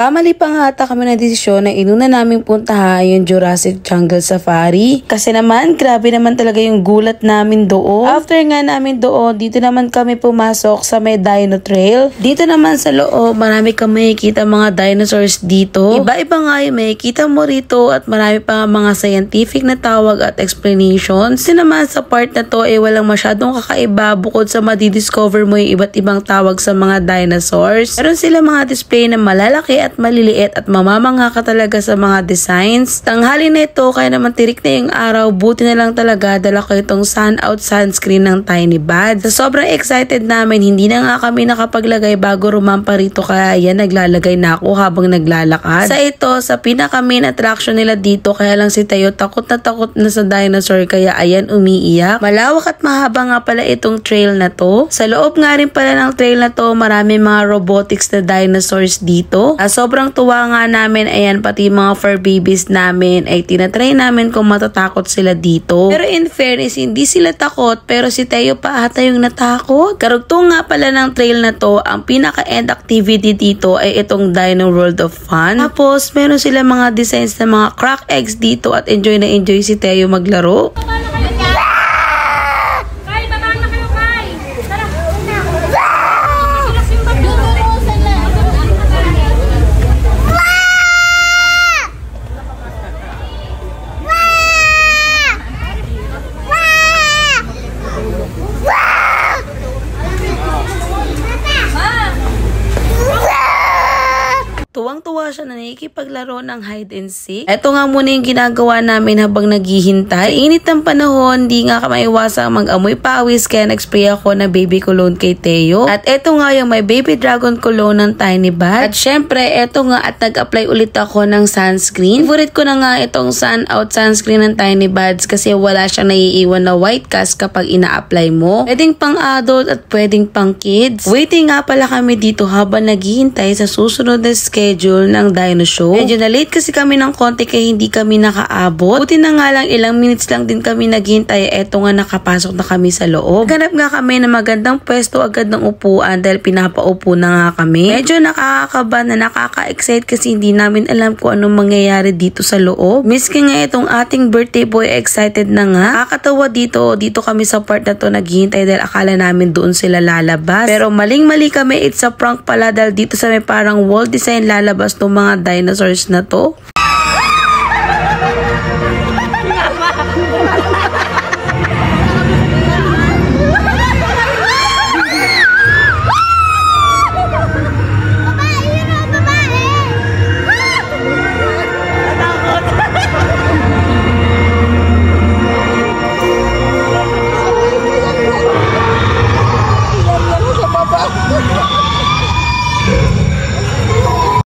Nagkamali pa nga ata kami ng desisyon na inuna naming puntahan yung Jurassic Jungle Safari. Kasi naman, grabe naman talaga yung gulat namin doon. After nga namin doon, dito naman kami pumasok sa may Dino Trail. Dito naman sa loob, marami kami makikita mga dinosaurs dito. Iba-iba nga yung makikita mo rito at marami pa mga scientific na tawag at explanations. Kasi naman sa part na to, walang masyadong kakaiba bukod sa madidiscover mo yung iba't ibang tawag sa mga dinosaurs. Meron sila mga display na malalaki at maliliit at mamamangha ka talaga sa mga designs. Tanghali na ito, kaya naman tirik na yung araw, buti na lang talaga dala ko itong sun out sunscreen ng Tiny Buds. Sa sobrang excited namin, hindi na nga kami nakapaglagay bago rumampa rito, kaya yan, naglalagay na ako habang naglalakad. Sa ito, sa pinaka main attraction nila dito, kaya lang si Teo takot na sa dinosaur, kaya ayan, umiiyak. Malawak at mahaba nga pala itong trail na to. Sa loob nga rin pala ng trail na to, marami mga robotics na dinosaurs dito. Sobrang tuwa nga namin, ayan, pati mga fur babies namin ay tinatry namin kung matatakot sila dito. Pero in fairness, hindi sila takot, pero si Teo pa ata yung natakot. Karugtong nga pala ng trail na to, ang pinaka-end activity dito ay itong Dino World of Fun. Tapos, meron sila mga designs na mga crack eggs dito at enjoy na enjoy si Teo maglaro. Tuwang-tuwa siya na nakikipaglaro ng hide and seek. Ito nga muna yung ginagawa namin habang naghihintay. Sa init ng panahon, di nga maiwasang mag-amoy pawis, kaya nag-spray ako na baby cologne kay Teo. At ito nga yung may baby dragon cologne ng Tiny Buds. At syempre, ito nga at nag-apply ulit ako ng sunscreen. Favorite ko na nga itong sun out sunscreen ng Tiny Buds kasi wala siyang naiiwan na white cast kapag ina-apply mo. Pwedeng pang adult at pwedeng pang kids. Waiting nga pala kami dito habang naghihintay sa susunod na schedule ng Dino Show. Medyo na late kasi kami ng konti kaya hindi kami nakaabot. Buti na nga lang ilang minutes lang din kami naghintay. Eto nga nakapasok na kami sa loob. Ganap nga kami na magandang pwesto agad ng upuan dahil pinapaupo na nga kami. Medyo nakakakaba na nakaka-excite kasi hindi namin alam kung anong mangyayari dito sa loob. Miski nga itong ating birthday boy excited na nga. Nakakatawa dito kami sa part na to naghihintay dahil akala namin doon sila lalabas. Pero maling-mali kami, it's a prank pala dahil dito sa may parang wall design lalabas ng mga dinosaurs na to.